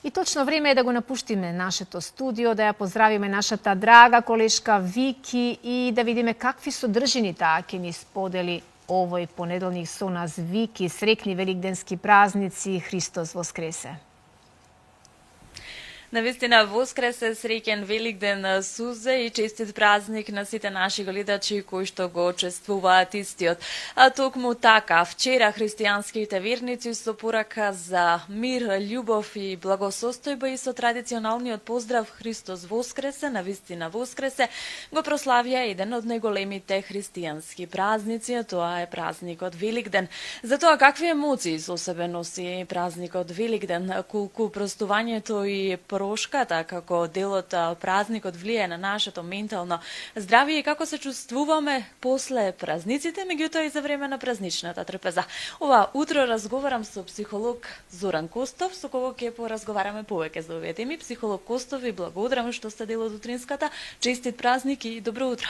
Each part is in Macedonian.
И точно време е да го напуштиме нашето студио, да ја поздравиме нашата драга колешка Вики и да видиме какви содржини таа ќе ни сподели овој понеделник со нас. Вики, срекни великденски празници, Христос воскресе! Навистина воскресе, среќен Великден Сузе и честит празник на сите наши гледачи кои што го чествуваат истиот. А токму така, вчера христијанските верници со порака за мир, љубов и благосостојба и со традиционалниот поздрав Христос воскресе, навистина воскресе, го прославија еден од најголемите христијански празници, а тоа е празникот Великден. Затоа какви емоции со себе носи празникот Великден, колку простувањето и прошката како делот празникот влијае на нашето ментално здравје и како се чувствуваме после празниците, меѓутоа и за време на празничната трпеза. Ова утро разговарам со психолог Зоран Костов, со кого ќе поразговараме повеќе за овие теми. Психолог Костов, ви благодарам што сте дел од утринската. Честит празник и добро утро.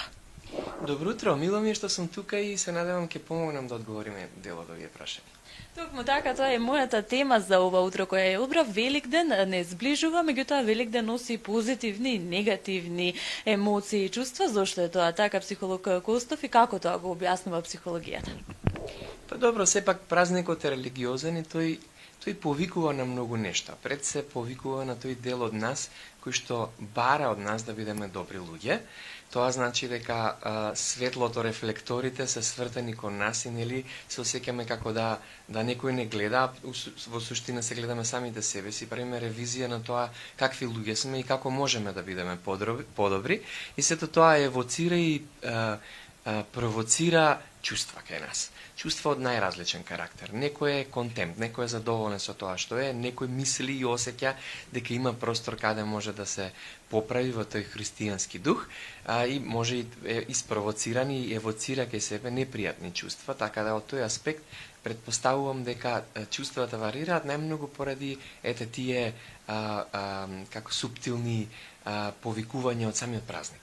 Добро утро, мило ми е што сум тука и се надевам ќе помогнам да одговориме дел од овие прашања. Токму така, тоа е мојата тема за ова утро која е одбрав. Великден не зближува, меѓутоа Великден носи позитивни и негативни емоции и чувства. Зошто е тоа така, психолог Костов, и како тоа го објаснува психологијата? Па добро, сепак празникот е религиозен и тој повикува на многу нешта. Пред се повикува на тој дел од нас кој што бара од нас да бидеме добри луѓе. Тоа значи дека светлото, рефлекторите се свртени кон нас и нели се осеќаме како да некој не гледа, во суштина се гледаме самите себе си, правиме ревизија на тоа какви луѓе сме и како можеме да бидеме подобри. И сето тоа евоцира и провоцира чувства кај нас. Чувства од најразличен карактер. Некој е контент, некој е задоволен со тоа што е, некој мисли и осеќа дека има простор каде може да се поправи во тој христијански дух и може и испровоциран и евоцира кај себе непријатни чувства, така да од тој аспект предпоставувам дека чувствата варираат најмногу поради тие како суптилни повикувања од самиот празник.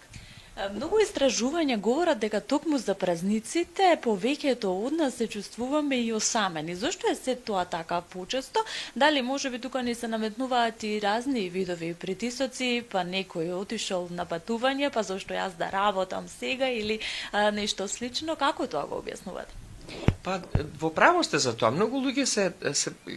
Многу истражувања говорат дека токму за празниците повеќето од нас се чувствуваме и осамени. Зошто е се тоа така почесто? Дали можеби тука ни се наметнуваат и разни видови притисоци, па некој отишол на патување, па зошто јас да работам сега или нешто слично? Како тоа го објаснувате? Па, во право сте за тоа. Многу луѓе се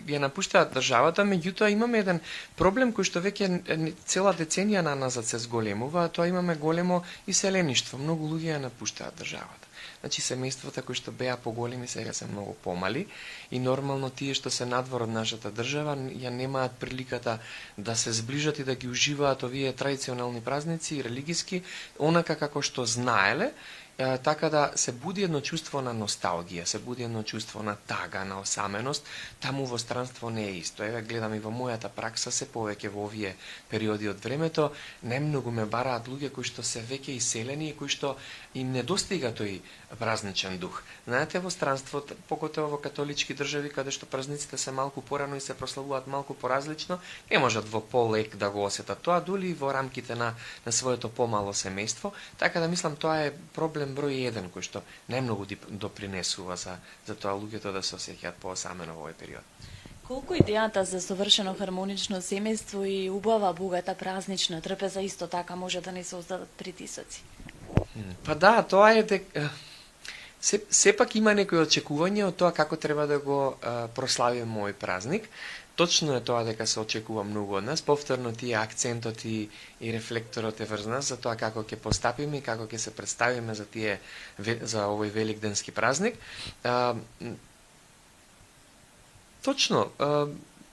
ја напуштаат државата, меѓутоа имаме еден проблем кој што веќе цела деценија на назад се зголемува, а тоа имаме големо иселеништво. Многу луѓе ја напуштаат државата. Значи, семејствата кои што беа поголеми сега се многу помали и нормално тие што се надвор од нашата држава ја немаат приликата да се зближат и да ги уживаат овие традиционални празници и религиски, онака како што знаеле, така да се буди едно чувство на носталгија, се буди едно чувство на тага, на осаменост, таму во странство не е исто. Еве гледам и во мојата пракса се повеќе во овие периоди од времето, најмногу ме бараат луѓе кои што се веќе иселени и кои што им недостига тој празничен дух. Знаете, во странството, покотоа во католички држави, каде што празниците се малку порано и се прославуваат малку поразлично, не можат во полек да го осетат тоа, дули во рамките на своето помало семејство, така да мислам тоа е проблем број 1 кој што најмногу допринесува за тоа луѓето да се осеќаат поосамено во овој период. Колку идејата за совршено хармонично семејство и убава, богата празнична трпеза исто така може да не се создадат притисоци? Па да, тоа е дека сепак има некои очекувања од тоа како треба да го прославиме мој празник. Точно е тоа дека се очекува многу од нас, повторно тие акцентот и рефлекторот е врз нас за тоа како ќе постапиме и како ќе се представиме за овој великденски празник. Точно,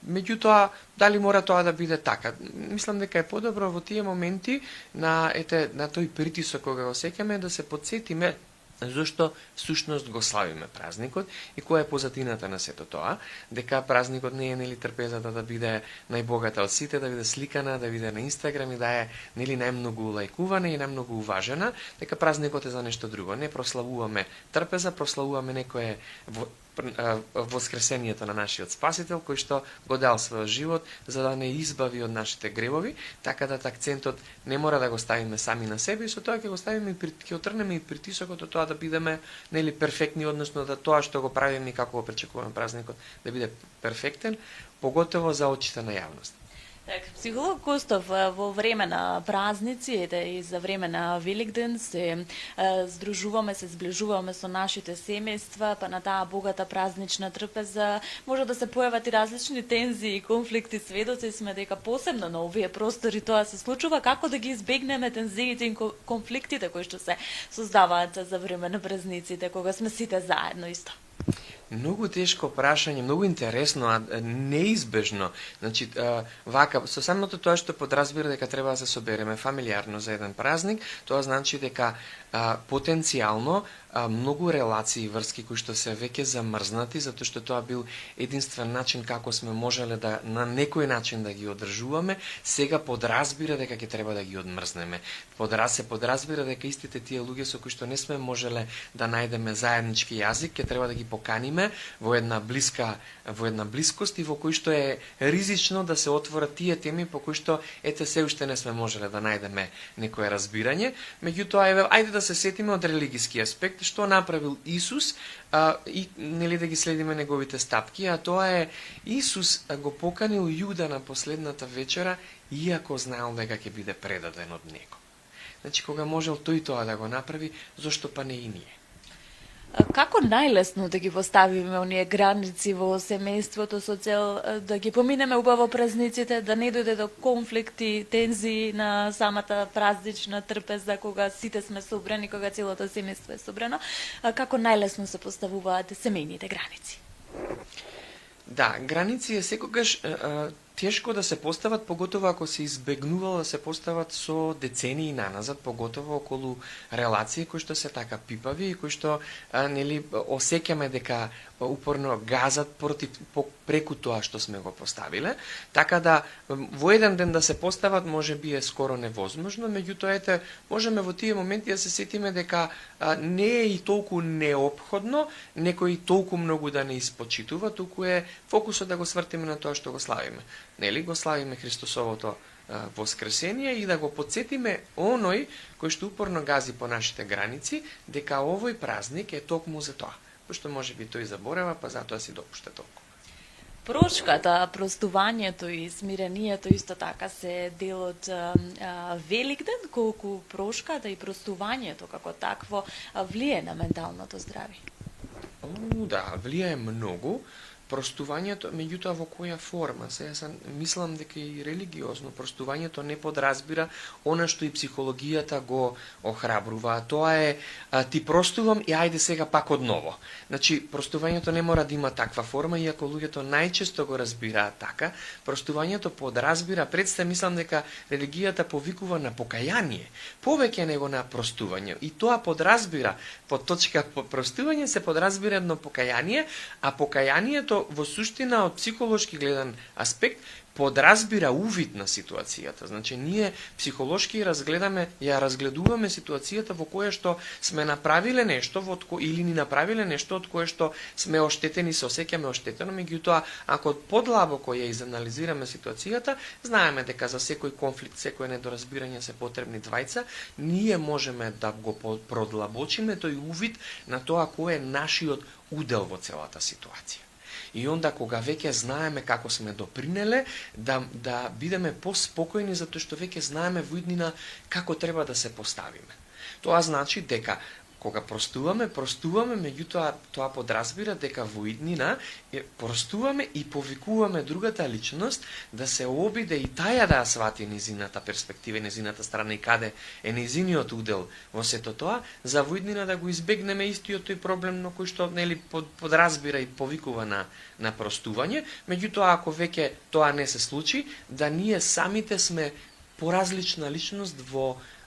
меѓутоа, дали мора тоа да биде така? Мислам дека е подобро во тие моменти на тој притисок кога го осеќаме да се потсетиме зашто всушност го славиме празникот и која е позадината на сето тоа, дека празникот не е нели трпезата да биде најбогата од сите, да биде сликана, да биде на Инстаграм и да е нели најмногу лајкувана и најмногу уважена, дека празникот е за нешто друго. Не прославуваме трпеза, прославуваме некое воскресението на нашиот Спасител, кој што го дал својот живот за да не избави од нашите гревови, така да акцентот не мора да го ставиме сами на себе и со тоа ќе го ставиме, ќе отрнеме и притисокот од тоа да бидеме нели перфектни, односно да тоа што го правиме и како го пречекуваме празникот да биде перфектен, поготово за очите на јавност. Так, психолог Костов, во време на празници и за време на Великден се здружуваме, се зближуваме со нашите семејства, па на таа богата празнична трпеза може да се појават и различни тензии и конфликти. Сведоци сме дека посебно на овие простори тоа се случува. Како да ги избегнеме тензиите и конфликтите кои што се создаваат за време на празниците, кога сме сите заедно исто? Многу тешко прашање, многу интересно, а неизбежно. Значи, вака, со самото тоа што подразбира дека треба да се собереме фамилиарно за еден празник, тоа значи дека потенцијално многу релации врски кои што се веќе замрзнати, затоа што тоа бил единствен начин како сме можеле да на некој начин да ги одржуваме, сега подразбира дека ќе треба да ги одмрзнеме. Се подразбира дека истите тие луѓе со кои што не сме можеле да најдеме заеднички јазик, ќе треба да ги поканиме во една блискост и во кој што е ризично да се отворат тие теми по кои што ете се уште не сме можеле да најдеме некое разбирање. Меѓутоа, ајде да се сетиме од религиски аспект што направил Исус и нели да ги следиме неговите стапки, а тоа е Исус го поканил Јуда на последната вечера, иако знаел дека ќе биде предаден од него. Значи, кога можел тој тоа да го направи, зошто па не и ние? Како најлесно да ги поставиме оние граници во семејството со цел да ги поминеме убаво празниците, да не дојде до конфликти, тензии на самата празнична трпеза кога сите сме собрани, кога целото семејство е собрано? Како најлесно се поставуваат семејните граници? Да, граници е секогаш тешко да се постават, поготово ако се избегнувало да се постават со децении наназад, поготово околу релации кои што се така пипави и кои што нели осеќаме дека упорно газат преку тоа што сме го поставиле, така да во еден ден да се постават може би е скоро невозможно, меѓутоа ете можеме во тие моменти да се сетиме дека не е и толку неопходно некој толку многу да не испочитува, туку е фокусот да го свртиме на тоа што го славиме. Нели го славиме Христосовото воскресение и да го подсетиме оној кој што упорно гази по нашите граници дека овој празник е токму за тоа. Пошто може би тој заборева, па затоа си допушта толку. Прошката, простувањето и смирението исто така се дел од Великден, колку прошката и простувањето како такво влие на менталното здравје? Да, влијае многу. Простувањето, меѓутоа во која форма? Сега мислам дека и религиозно простувањето не подразбира она што и психологијата го охрабрува. Тоа е ти простувам и ајде сега пак одново. Значи, простувањето не мора да има таква форма, иако луѓето најчесто го разбираат така. Простувањето подразбира, мислам дека религијата повикува на покаяние, повеќе него на простување. И тоа подразбира, под точка простување се подразбира едно покаяние, а покаянието во суштина од психолошки гледан аспект подразбира увид на ситуацијата. Значи, ние психолошки ја разгледуваме ситуацијата во која што сме направиле нешто или ни направиле нешто од кое што сме оштетени, се осеќаме оштетено, меѓутоа, ако подлабоко ја изанализираме ситуацијата, знаеме дека за секој конфликт, секој недоразбирање се потребни двајца, ние можеме да го продлабочиме тој увид на тоа кој е нашиот удел во целата ситуација. И онда кога веќе знаеме како сме допринеле, да бидеме поспокојни затоа што веќе знаеме во иднина како треба да се поставиме. Тоа значи дека кога простуваме, меѓутоа тоа подразбира дека во иднина простуваме и повикуваме другата личност да се обиде и таја да ја свати низината перспектива, низината страна и каде е низиниот удел во сето тоа, за во иднина да го избегнеме истиот тој проблем на кој што нели подразбира и повикува на простување, меѓутоа ако веќе тоа не се случи, да ние самите сме поразлична личност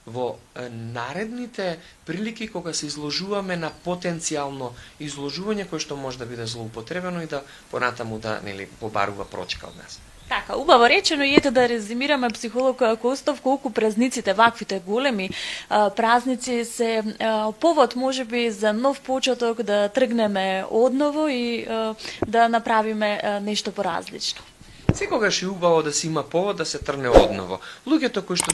во наредните прилики кога се изложуваме на потенцијално изложување кое што може да биде злоупотребено и да понатаму да нели побарува прочка од нас. Така, убаво речено, и ете да резимираме психолог Костов, колку празниците, ваквите големи празници се повод можеби за нов почеток, да тргнеме одново и да направиме нешто поразлично. Секогаш е убаво да се има повод да се трне одново. Луѓето кои што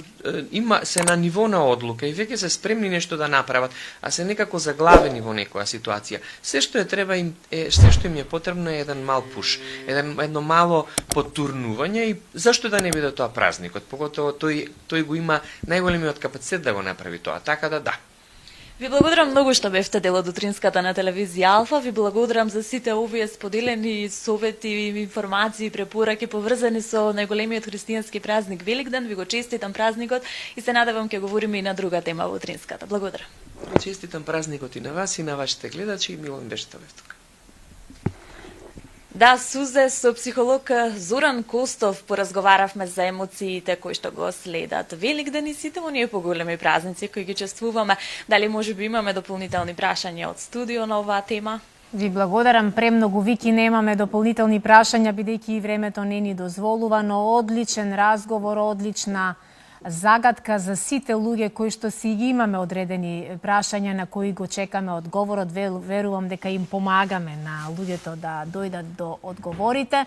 се на ниво на одлука и веќе се спремни нешто да направат, а се некако заглавени во некоја ситуација. Се што им е потребно е еден мал пуш, едно мало потурнување и зашто да не биде тоа празникот, поготово тој го има најголемиот капацитет да го направи тоа. Така да. Ви благодарам многу што бевте дел од утринската на телевизија Алфа. Ви благодарам за сите овие споделени совети, информации, препораки поврзани со најголемиот христијански празник Великден. Ви го честитам празникот и се надевам ќе говориме и на друга тема во утринската. Благодарам. Честитам празникот и на вас и на вашите гледачи. Милон беше тука. Да, сузе, со психолог Зоран Костов поразговаравме за емоциите кои што го следат Великден и сите оние поголеми празници кои ги чествуваме. Дали можеби имаме дополнителни прашања од студио на оваа тема? Ви благодарам премногу, Вики, немаме дополнителни прашања, бидејќи и времето не ни дозволува, но одличен разговор, одлична загадка за сите луѓе кои што си ги имаме одредени прашања на кои го чекаме одговорот. Верувам дека им помагаме на луѓето да дојдат до одговорите.